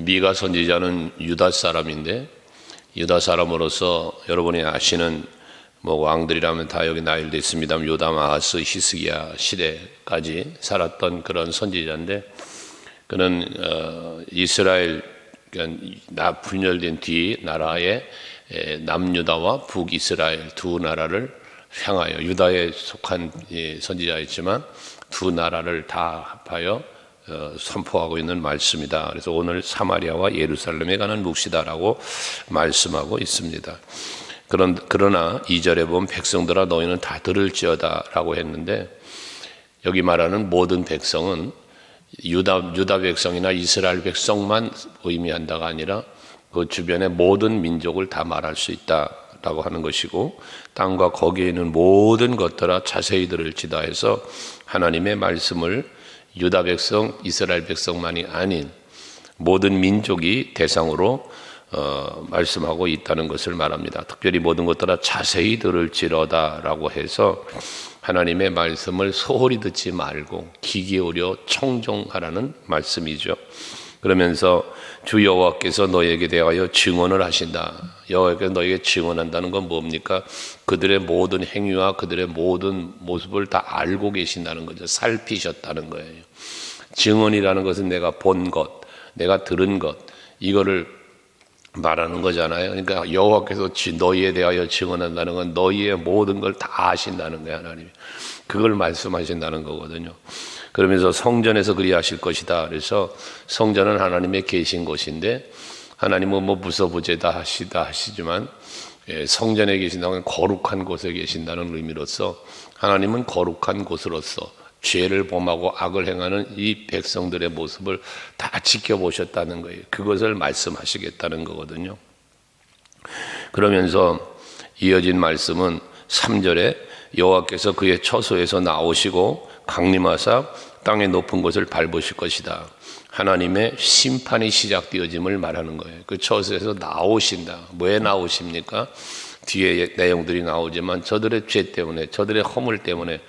미가 선지자는 유다 사람인데, 유다 사람으로서 여러분이 아시는 왕들이라면 다 여기 나열되어 있습니다. 요담, 아하스, 히스기야 시대까지 살았던 그런 선지자인데, 그는 이스라엘 분열된 뒤 나라의 남유다와 북이스라엘 두 나라를 향하여, 유다에 속한 선지자였지만 두 나라를 다 합하여 선포하고 있는 말씀이다. 그래서 오늘 사마리아와 예루살렘에 가는 묵시다라고 말씀하고 있습니다. 그러나 2절에 보면 백성들아 너희는 다 들을지어다 라고 했는데, 여기 말하는 모든 백성은 유다 백성이나 이스라엘 백성만 의미한다가 아니라 그 주변의 모든 민족을 다 말할 수 있다라고 하는 것이고, 땅과 거기에 있는 모든 것들아 자세히 들을지다 해서 하나님의 말씀을 유다 백성, 이스라엘 백성만이 아닌 모든 민족이 대상으로 말씀하고 있다는 것을 말합니다. 특별히 모든 것들아 자세히 들을지로다 라고 해서 하나님의 말씀을 소홀히 듣지 말고 귀 기울여 청종하라는 말씀이죠. 그러면서 주 여호와께서 너에게 대하여 증언을 하신다. 여호와께서 너에게 증언한다는 건 뭡니까? 그들의 모든 행위와 그들의 모든 모습을 다 알고 계신다는 거죠. 살피셨다는 거예요. 증언이라는 것은 내가 본 것, 내가 들은 것, 이거를 말하는 거잖아요. 그러니까 여호와께서 너희에 대하여 증언한다는 건 너희의 모든 걸 다 아신다는 거예요. 하나님이 그걸 말씀하신다는 거거든요. 그러면서 성전에서 그리하실 것이다. 그래서 성전은 하나님의 계신 곳인데, 하나님은 무서부재다 하시지만 성전에 계신다는 거룩한 곳에 계신다는 의미로서 하나님은 거룩한 곳으로서 죄를 범하고 악을 행하는 이 백성들의 모습을 다 지켜보셨다는 거예요. 그것을 말씀하시겠다는 거거든요. 그러면서 이어진 말씀은 3절에 여호와께서 그의 처소에서 나오시고 강림하사 땅의 높은 곳을 밟으실 것이다. 하나님의 심판이 시작되어짐을 말하는 거예요. 그 처소에서 나오신다. 왜 나오십니까? 뒤에 내용들이 나오지만 저들의 죄 때문에, 저들의 허물 때문에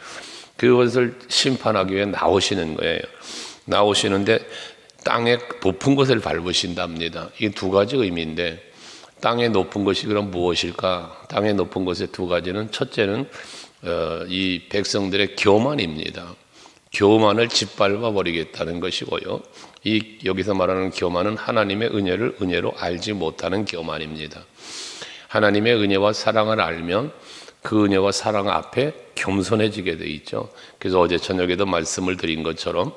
그것을 심판하기 위해 나오시는 거예요. 나오시는데 땅의 높은 곳을 밟으신답니다. 이게 두 가지 의미인데, 땅의 높은 것이 그럼 무엇일까? 땅의 높은 것의 두 가지는, 첫째는 이 백성들의 교만입니다. 교만을 짓밟아 버리겠다는 것이고요. 여기서 말하는 교만은 하나님의 은혜를 은혜로 알지 못하는 교만입니다. 하나님의 은혜와 사랑을 알면 그 은혜와 사랑 앞에 겸손해지게 돼 있죠. 그래서 어제 저녁에도 말씀을 드린 것처럼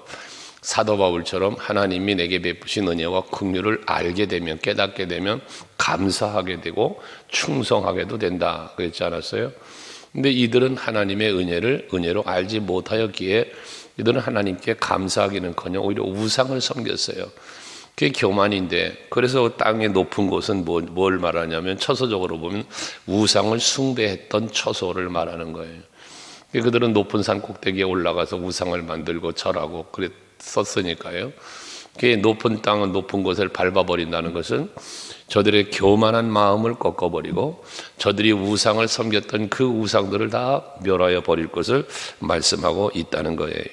사도 바울처럼 하나님이 내게 베푸신 은혜와 긍휼을 알게 되면, 깨닫게 되면 감사하게 되고 충성하게도 된다 그랬지 않았어요? 근데 이들은 하나님의 은혜를 은혜로 알지 못하였기에 이들은 하나님께 감사하기는커녕 오히려 우상을 섬겼어요. 그게 교만인데, 그래서 땅의 높은 곳은 뭘 말하냐면 처소적으로 보면 우상을 숭배했던 처소를 말하는 거예요. 그들은 높은 산 꼭대기에 올라가서 우상을 만들고 절하고 그랬었으니까요. 그 높은 땅은 높은 곳을 밟아버린다는 것은 저들의 교만한 마음을 꺾어버리고 저들이 우상을 섬겼던 그 우상들을 다 멸하여 버릴 것을 말씀하고 있다는 거예요.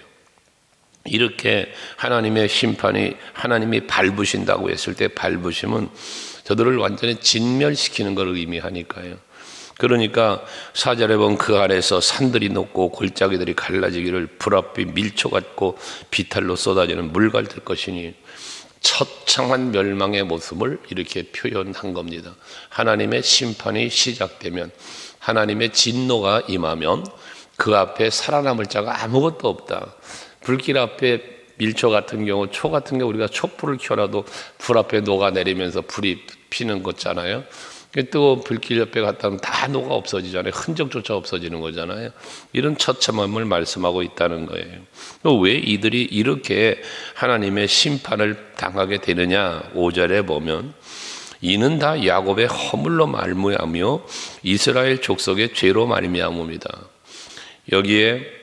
이렇게 하나님의 심판이, 하나님이 밟으신다고 했을 때 밟으심은 저들을 완전히 진멸시키는 걸 의미하니까요. 그러니까 4절에 보면 그 아래서 산들이 녹고 골짜기들이 갈라지기를 불앞이 밀초 같고 비탈로 쏟아지는 물 같을 것이니, 처참한 멸망의 모습을 이렇게 표현한 겁니다. 하나님의 심판이 시작되면, 하나님의 진노가 임하면 그 앞에 살아남을 자가 아무것도 없다. 불길 앞에 밀초 같은 경우, 초 같은 경우 우리가 촛불을 켜놔도 불 앞에 녹아내리면서 불이 피는 거잖아요. 뜨거운 불길 옆에 갔다 하면 다 녹아 없어지잖아요. 흔적조차 없어지는 거잖아요. 이런 처참함을 말씀하고 있다는 거예요. 왜 이들이 이렇게 하나님의 심판을 당하게 되느냐? 5절에 보면 이는 다 야곱의 허물로 말미암으며 이스라엘 족속의 죄로 말미암음이다. 여기에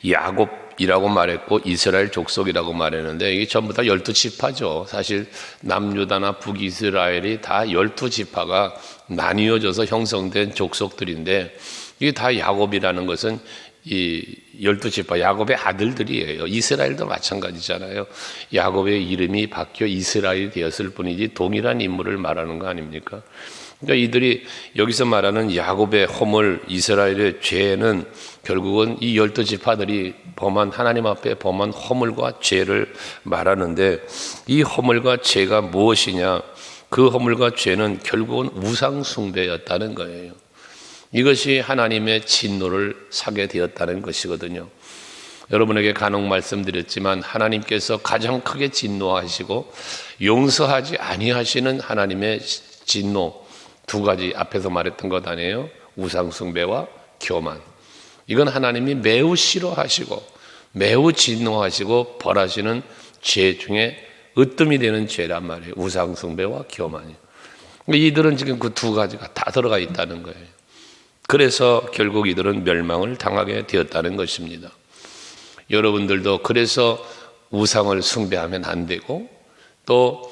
야곱이라고 말했고 이스라엘 족속이라고 말했는데, 이게 전부 다 12지파죠. 사실 남유다나 북이스라엘이 다 12지파가 나뉘어져서 형성된 족속들인데, 이게 다 야곱이라는 것은 이 12지파 야곱의 아들들이에요. 이스라엘도 마찬가지잖아요. 야곱의 이름이 바뀌어 이스라엘이 되었을 뿐이지 동일한 인물을 말하는 거 아닙니까? 그러니까 이들이 여기서 말하는 야곱의 허물, 이스라엘의 죄는 결국은 이 12지파들이 범한, 하나님 앞에 범한 허물과 죄를 말하는데, 이 허물과 죄가 무엇이냐? 그 허물과 죄는 결국은 우상 숭배였다는 거예요. 이것이 하나님의 진노를 사게 되었다는 것이거든요. 여러분에게 간혹 말씀드렸지만 하나님께서 가장 크게 진노하시고 용서하지 아니하시는 하나님의 진노, 두 가지 앞에서 말했던 것 아니에요? 우상 숭배와 교만. 이건 하나님이 매우 싫어하시고 매우 진노하시고 벌하시는 죄 중에 으뜸이 되는 죄란 말이에요. 우상 숭배와 교만이. 이들은 지금 그 두 가지가 다 들어가 있다는 거예요. 그래서 결국 이들은 멸망을 당하게 되었다는 것입니다. 여러분들도 그래서 우상을 숭배하면 안 되고 또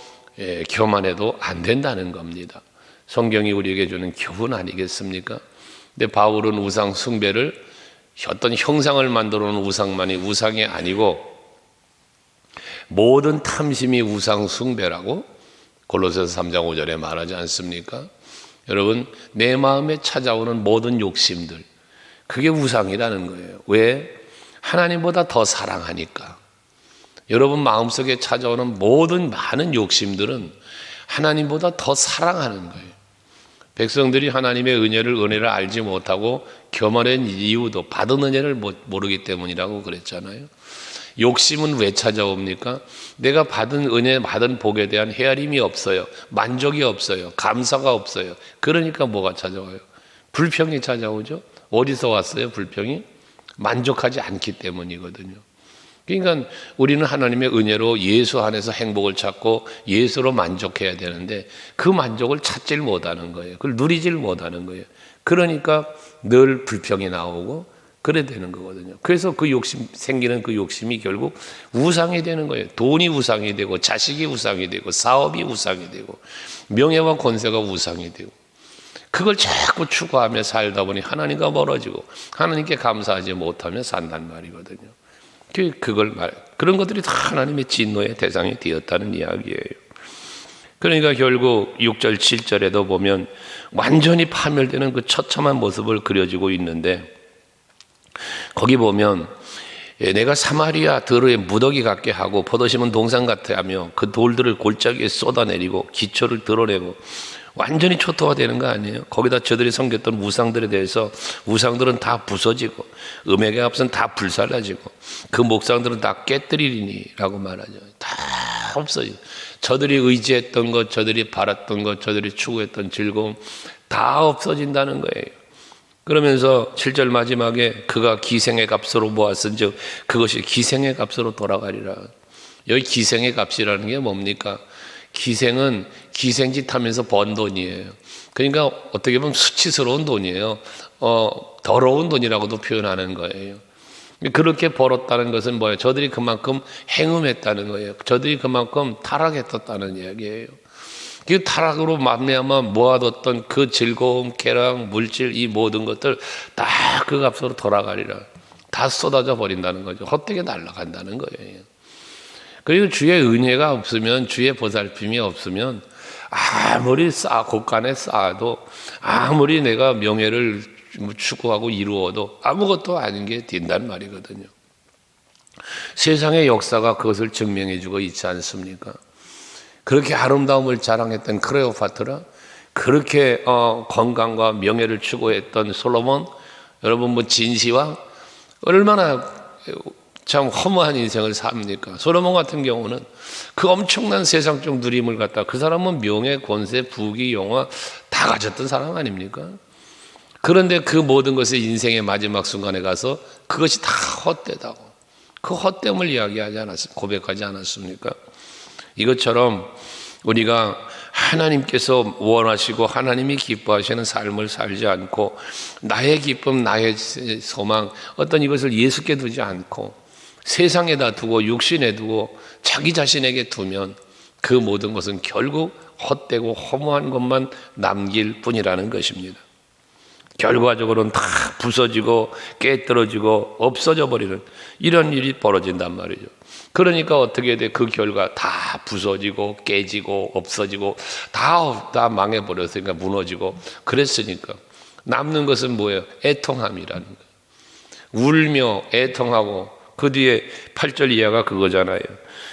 교만해도 안 된다는 겁니다. 성경이 우리에게 주는 교훈 아니겠습니까? 근데 바울은 우상 숭배를 어떤 형상을 만들어 놓은 우상만이 우상이 아니고 모든 탐심이 우상 숭배라고 골로새서 3장 5절에 말하지 않습니까? 여러분, 내 마음에 찾아오는 모든 욕심들, 그게 우상이라는 거예요. 왜? 하나님보다 더 사랑하니까. 여러분 마음속에 찾아오는 모든 많은 욕심들은 하나님보다 더 사랑하는 거예요. 백성들이 하나님의 은혜를 알지 못하고 교만한 이유도 받은 은혜를 모르기 때문이라고 그랬잖아요. 욕심은 왜 찾아옵니까? 내가 받은 은혜, 받은 복에 대한 헤아림이 없어요. 만족이 없어요. 감사가 없어요. 그러니까 뭐가 찾아와요? 불평이 찾아오죠. 어디서 왔어요? 불평이? 만족하지 않기 때문이거든요. 그러니까 우리는 하나님의 은혜로 예수 안에서 행복을 찾고 예수로 만족해야 되는데 그 만족을 찾질 못하는 거예요. 그걸 누리질 못하는 거예요. 그러니까 늘 불평이 나오고 그래 되는 거거든요. 그래서 그 욕심, 생기는 그 욕심이 결국 우상이 되는 거예요. 돈이 우상이 되고 자식이 우상이 되고 사업이 우상이 되고 명예와 권세가 우상이 되고 그걸 자꾸 추구하며 살다 보니 하나님과 멀어지고 하나님께 감사하지 못하며 산단 말이거든요. 그런 것들이 다 하나님의 진노의 대상이 되었다는 이야기예요. 그러니까 결국 6절 7절에도 보면 완전히 파멸되는 그 처참한 모습을 그려지고 있는데 거기 보면 내가 사마리아 들의 무더기 같게 하고 포도심은 동산 같게 하며 그 돌들을 골짜기에 쏟아내리고 기초를 드러내고 완전히 초토화되는 거 아니에요? 거기다 저들이 섬겼던 우상들에 대해서 우상들은 다 부서지고 음액의 값은 다 불살라지고 그 목상들은 다 깨뜨리리니 라고 말하죠. 다 없어요. 저들이 의지했던 것, 저들이 바랐던 것, 저들이 추구했던 즐거움 다 없어진다는 거예요. 그러면서 7절 마지막에 그가 기생의 값으로 모았은즉 그것이 기생의 값으로 돌아가리라. 여기 기생의 값이라는 게 뭡니까? 기생은 기생짓 하면서 번 돈이에요. 그러니까 어떻게 보면 수치스러운 돈이에요. 더러운 돈이라고도 표현하는 거예요. 그렇게 벌었다는 것은 뭐예요? 저들이 그만큼 행음했다는 거예요. 저들이 그만큼 타락했었다는 이야기예요. 그 타락으로 말미암아 모아뒀던 그 즐거움, 쾌락, 물질 이 모든 것들 다 그 값으로 돌아가리라. 다 쏟아져 버린다는 거죠. 헛되게 날아간다는 거예요. 그리고 주의 은혜가 없으면, 주의 보살핌이 없으면 아무리 곳간에 쌓아도 아무리 내가 명예를 추구하고 이루어도 아무것도 아닌 게 된단 말이거든요. 세상의 역사가 그것을 증명해 주고 있지 않습니까? 그렇게 아름다움을 자랑했던 클레오파트라, 그렇게 건강과 명예를 추구했던 솔로몬, 여러분 뭐 진시황, 얼마나 참 허무한 인생을 삽니까? 솔로몬 같은 경우는 그 엄청난 세상적 누림을 갖다 그 사람은 명예, 권세, 부귀, 영화 다 가졌던 사람 아닙니까? 그런데 그 모든 것을 인생의 마지막 순간에 가서 그것이 다 헛되다고 그 헛됨을 이야기하지 않았습니까? 고백하지 않았습니까? 이것처럼 우리가 하나님께서 원하시고 하나님이 기뻐하시는 삶을 살지 않고 나의 기쁨, 나의 소망 어떤 이것을 예수께 두지 않고 세상에다 두고 육신에 두고 자기 자신에게 두면 그 모든 것은 결국 헛되고 허무한 것만 남길 뿐이라는 것입니다. 결과적으로는 다 부서지고 깨뜨려지고 없어져 버리는 이런 일이 벌어진단 말이죠. 그러니까 어떻게 돼? 그 결과 다 부서지고 깨지고 없어지고 다 망해버렸으니까, 무너지고 그랬으니까 남는 것은 뭐예요? 애통함이라는 거예요. 울며 애통하고, 그 뒤에 8절 이하가 그거잖아요.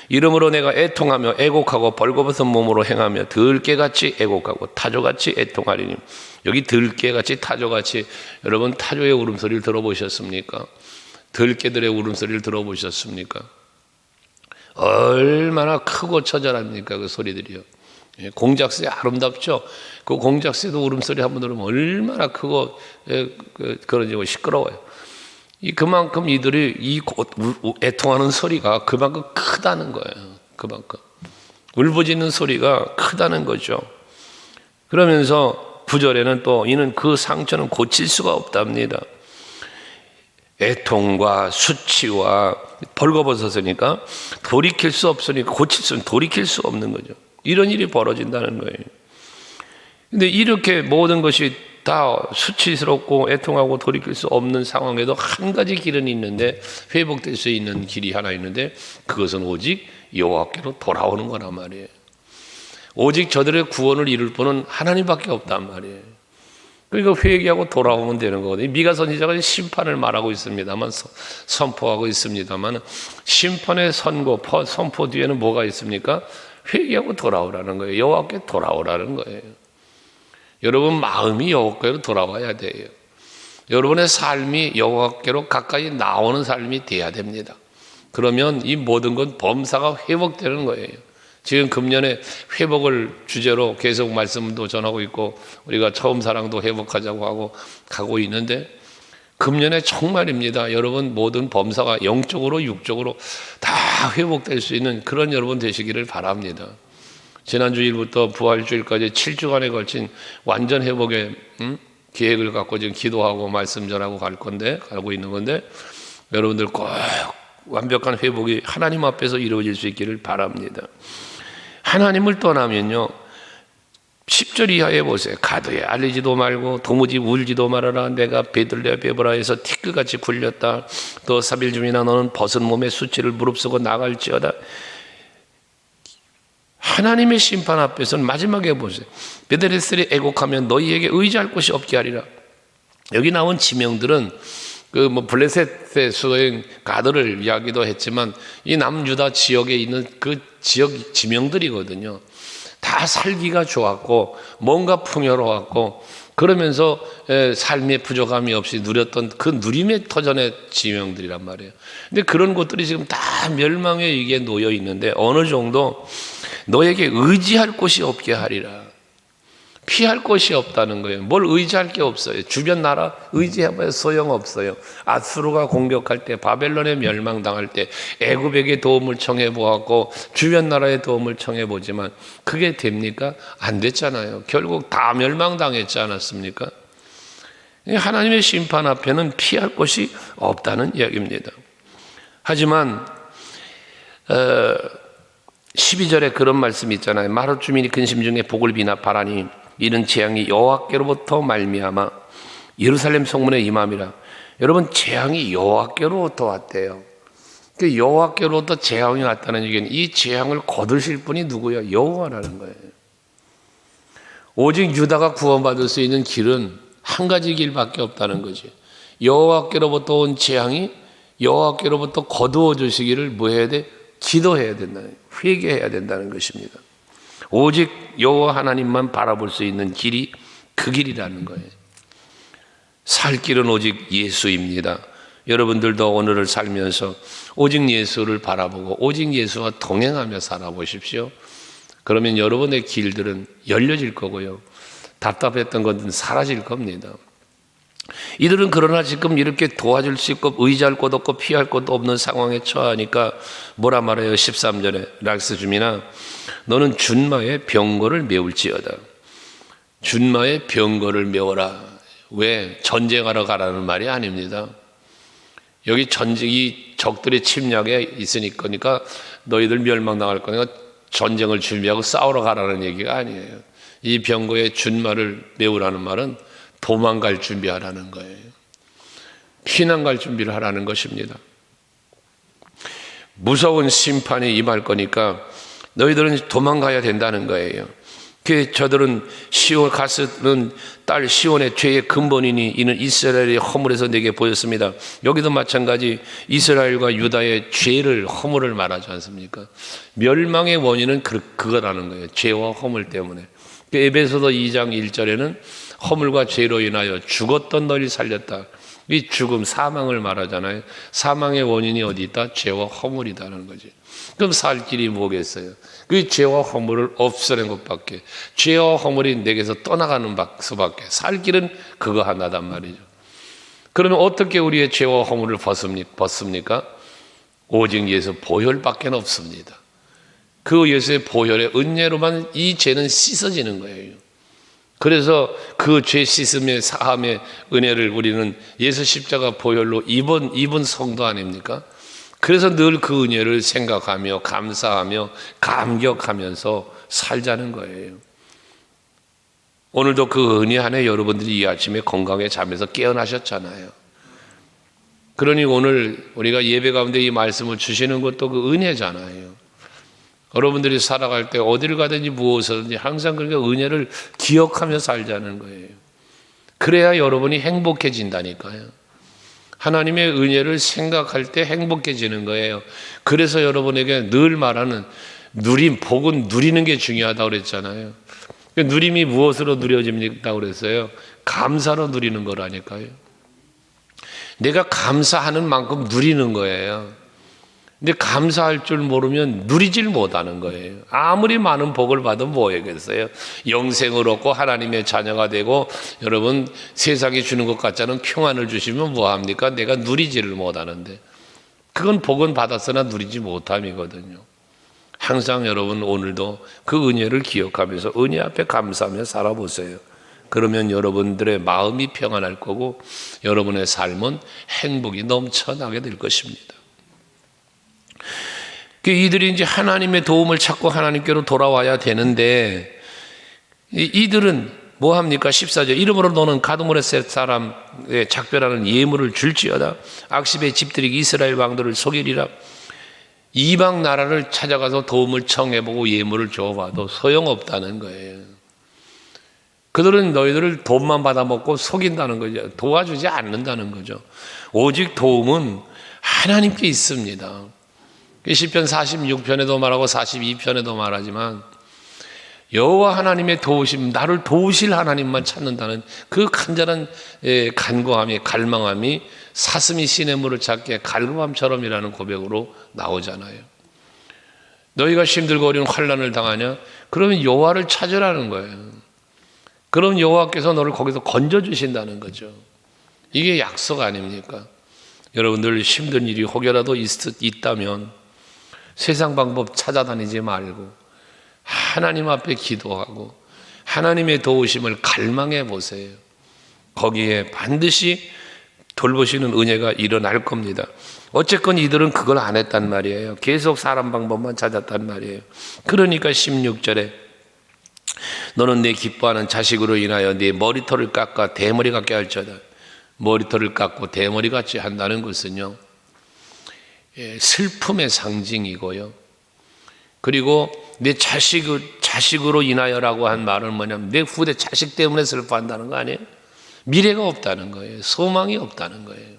이러므로 내가 애통하며 애곡하고 벌거벗은 몸으로 행하며 들깨같이 애곡하고 타조같이 애통하리니. 여기 들깨같이 타조같이, 여러분 타조의 울음소리를 들어보셨습니까? 들깨들의 울음소리를 들어보셨습니까? 얼마나 크고 처절합니까? 그 소리들이요. 공작새 아름답죠? 그 공작새도 울음소리 한번 들으면 얼마나 크고 그러지고 시끄러워요. 그만큼 이들이 이 애통하는 소리가 그만큼 크다는 거예요. 그만큼 울부짖는 소리가 크다는 거죠. 그러면서 9절에는 또 이는 그 상처는 고칠 수가 없답니다. 애통과 수치와 벌거벗었으니까 돌이킬 수 없으니까, 고칠 수는 돌이킬 수 없는 거죠. 이런 일이 벌어진다는 거예요. 근데 이렇게 모든 것이 다 수치스럽고 애통하고 돌이킬 수 없는 상황에도 한 가지 길은 있는데, 회복될 수 있는 길이 하나 있는데, 그것은 오직 여호와께로 돌아오는 거란 말이에요. 오직 저들의 구원을 이룰 분은 하나님밖에 없단 말이에요. 그러니까 회개하고 돌아오면 되는 거거든요. 미가 선지자가 심판을 말하고 있습니다만, 선포하고 있습니다만, 심판의 선포 뒤에는 뭐가 있습니까? 회개하고 돌아오라는 거예요. 여호와께 돌아오라는 거예요. 여러분 마음이 여호와께로 돌아와야 돼요. 여러분의 삶이 여호와께로 가까이 나오는 삶이 돼야 됩니다. 그러면 이 모든 건 범사가 회복되는 거예요. 지금 금년에 회복을 주제로 계속 말씀도 전하고 있고, 우리가 처음 사랑도 회복하자고 하고 가고 있는데, 금년에 정말입니다. 여러분 모든 범사가 영적으로 육적으로 다 회복될 수 있는 그런 여러분 되시기를 바랍니다. 지난주일부터 부활주일까지 7주간에 걸친 완전 회복의 계획을 갖고 지금 기도하고 말씀 전하고 가고 있는 건데, 여러분들 꼭 완벽한 회복이 하나님 앞에서 이루어질 수 있기를 바랍니다. 하나님을 떠나면요, 10절 이하에 보세요. 가도에 알리지도 말고 도무지 울지도 말아라. 내가 베들레베브라에서 티끌같이 굴렸다. 또 3일 중이나 너는 벗은 몸에 수치를 무릅쓰고 나갈지어다. 하나님의 심판 앞에서는 마지막에 보세요. 베들레셀이 애곡하면 너희에게 의지할 곳이 없게 하리라. 여기 나온 지명들은 블레셋의 수도인 가드를 이야기도 했지만, 이 남유다 지역에 있는 그 지역 지명들이거든요. 다 살기가 좋았고 뭔가 풍요로웠고, 그러면서 삶의 부족함이 없이 누렸던 그 누림의 터전의 지명들이란 말이에요. 근데 그런 곳들이 지금 다 멸망의 위기에 놓여 있는데, 어느 정도 너에게 의지할 곳이 없게 하리라. 피할 곳이 없다는 거예요. 뭘 의지할 게 없어요. 주변 나라 의지해봐야 소용없어요. 아수르가 공격할 때, 바벨론에 멸망당할 때 애굽에게 도움을 청해보았고 주변 나라의 도움을 청해보지만 그게 됩니까? 안 됐잖아요. 결국 다 멸망당했지 않았습니까? 하나님의 심판 앞에는 피할 곳이 없다는 이야기입니다. 하지만 12절에 그런 말씀이 있잖아요. 마룻 주민이 근심 중에 복을 비나 바라니 이는 재앙이 여호와께로부터 말미암아 예루살렘 성문에 임함이라. 여러분, 재앙이 여호와께로부터 왔대요. 그 여호와께로부터 재앙이 왔다는 얘기는 이 재앙을 거두실 분이 누구예요? 여호와라는 거예요. 오직 유다가 구원받을 수 있는 길은 한 가지 길밖에 없다는 거지. 여호와께로부터 온 재앙이 여호와께로부터 거두어 주시기를 뭐 해야 돼? 기도해야 된다는, 회개해야 된다는 것입니다. 오직 여호와 하나님만 바라볼 수 있는 길이 그 길이라는 거예요. 살 길은 오직 예수입니다. 여러분들도 오늘을 살면서 오직 예수를 바라보고 오직 예수와 동행하며 살아보십시오. 그러면 여러분의 길들은 열려질 거고요, 답답했던 것은 사라질 겁니다. 이들은 그러나 지금 이렇게 도와줄 수 있고 의지할 곳 없고 피할 곳 없는 상황에 처하니까 뭐라 말해요? 13절에 락스 주민아 너는 준마의 병거를 메울지어다. 준마의 병거를 메워라. 왜? 전쟁하러 가라는 말이 아닙니다. 여기 전쟁이 적들의 침략에 있으니까 너희들 멸망당할 거니까 전쟁을 준비하고 싸우러 가라는 얘기가 아니에요. 이 병거의 준마를 메우라는 말은 도망갈 준비하라는 거예요. 피난 갈 준비를 하라는 것입니다. 무서운 심판이 임할 거니까 너희들은 도망가야 된다는 거예요. 저들은 시온 가스는 딸 시온의 죄의 근본이니 이는 이스라엘의 허물에서 내게 보였습니다. 여기도 마찬가지 이스라엘과 유다의 죄를 허물을 말하지 않습니까? 멸망의 원인은 그거라는 거예요. 죄와 허물 때문에. 에베소서 2장 1절에는 허물과 죄로 인하여 죽었던 너를 살렸다. 이 죽음, 사망을 말하잖아요. 사망의 원인이 어디 있다? 죄와 허물이다라는 거지. 그럼 살 길이 뭐겠어요? 그 죄와 허물을 없애는 것밖에, 죄와 허물이 내게서 떠나가는 수밖에, 살 길은 그거 하나단 말이죠. 그러면 어떻게 우리의 죄와 허물을 벗습니까? 오직 예수 보혈밖에 없습니다. 그 예수의 보혈의 은혜로만 이 죄는 씻어지는 거예요. 그래서 그 죄 씻음의 사함의 은혜를 우리는 예수 십자가 보혈로 입은 성도 아닙니까? 그래서 늘 그 은혜를 생각하며 감사하며 감격하면서 살자는 거예요. 오늘도 그 은혜 안에 여러분들이 이 아침에 건강에 잠에서 깨어나셨잖아요. 그러니 오늘 우리가 예배 가운데 이 말씀을 주시는 것도 그 은혜잖아요. 여러분들이 살아갈 때 어디를 가든지 무엇이든지 항상 그렇게 은혜를 기억하며 살자는 거예요. 그래야 여러분이 행복해진다니까요. 하나님의 은혜를 생각할 때 행복해지는 거예요. 그래서 여러분에게 늘 말하는 복은 누리는 게 중요하다고 그랬잖아요. 누림이 무엇으로 누려집니까 그랬어요? 감사로 누리는 거라니까요. 내가 감사하는 만큼 누리는 거예요. 근데 감사할 줄 모르면 누리질 못하는 거예요. 아무리 많은 복을 받으면 뭐하겠어요? 영생을 얻고 하나님의 자녀가 되고 여러분 세상이 주는 것 같지 않은 평안을 주시면 뭐합니까? 내가 누리지를 못하는데 그건 복은 받았으나 누리지 못함이거든요. 항상 여러분 오늘도 그 은혜를 기억하면서 은혜 앞에 감사하며 살아보세요. 그러면 여러분들의 마음이 평안할 거고 여러분의 삶은 행복이 넘쳐나게 될 것입니다. 이들이 이제 하나님의 도움을 찾고 하나님께로 돌아와야 되는데 이들은 뭐 합니까? 14절 이름으로 너는 가드모레셋 사람의 작별하는 예물을 줄지어다. 악십의 집들이 이스라엘 왕들을 속이리라. 이방 나라를 찾아가서 도움을 청해보고 예물을 줘봐도 소용없다는 거예요. 그들은 너희들을 돈만 받아먹고 속인다는 거죠. 도와주지 않는다는 거죠. 오직 도움은 하나님께 있습니다. 시편 46편에도 말하고 42편에도 말하지만 여호와 하나님의 도우심, 나를 도우실 하나님만 찾는다는 그 간절한 간구함이 갈망함이 사슴이 시냇물을 찾기에 갈구함처럼이라는 고백으로 나오잖아요. 너희가 힘들고 어려운 환난을 당하냐? 그러면 여호와를 찾으라는 거예요. 그럼 여호와께서 너를 거기서 건져주신다는 거죠. 이게 약속 아닙니까? 여러분들 힘든 일이 혹여라도 있다면 세상 방법 찾아다니지 말고 하나님 앞에 기도하고 하나님의 도우심을 갈망해 보세요. 거기에 반드시 돌보시는 은혜가 일어날 겁니다. 어쨌건 이들은 그걸 안 했단 말이에요. 계속 사람 방법만 찾았단 말이에요. 그러니까 16절에 너는 내 기뻐하는 자식으로 인하여 네 머리털을 깎아 대머리 같게 할지어다. 머리털을 깎고 대머리 같이 한다는 것은요, 슬픔의 상징이고요. 그리고 내 자식으로 인하여라고 한 말은 뭐냐면 내 후대 자식 때문에 슬퍼한다는 거 아니에요? 미래가 없다는 거예요. 소망이 없다는 거예요.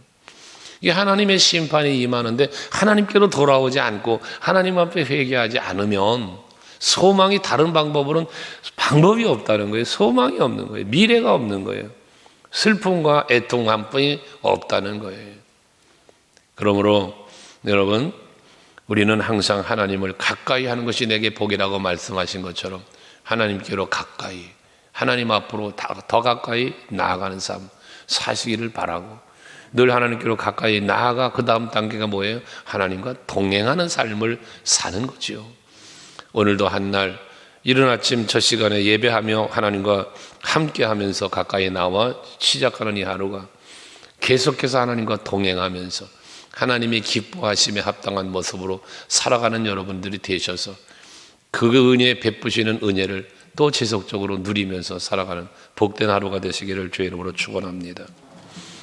이게 하나님의 심판이 임하는데 하나님께로 돌아오지 않고 하나님 앞에 회개하지 않으면 소망이 다른 방법으로는 방법이 없다는 거예요. 소망이 없는 거예요. 미래가 없는 거예요. 슬픔과 애통함뿐이 없다는 거예요. 그러므로 여러분, 우리는 항상 하나님을 가까이 하는 것이 내게 복이라고 말씀하신 것처럼 하나님께로 가까이, 하나님 앞으로 더 가까이 나아가는 삶 사시기를 바라고, 늘 하나님께로 가까이 나아가 그 다음 단계가 뭐예요? 하나님과 동행하는 삶을 사는 거죠. 오늘도 한날 이른 아침 첫 시간에 예배하며 하나님과 함께하면서 가까이 나와 시작하는 이 하루가 계속해서 하나님과 동행하면서 하나님이 기뻐하심에 합당한 모습으로 살아가는 여러분들이 되셔서 그 은혜 베푸시는 은혜를 또 지속적으로 누리면서 살아가는 복된 하루가 되시기를 주의 이름으로 축원합니다.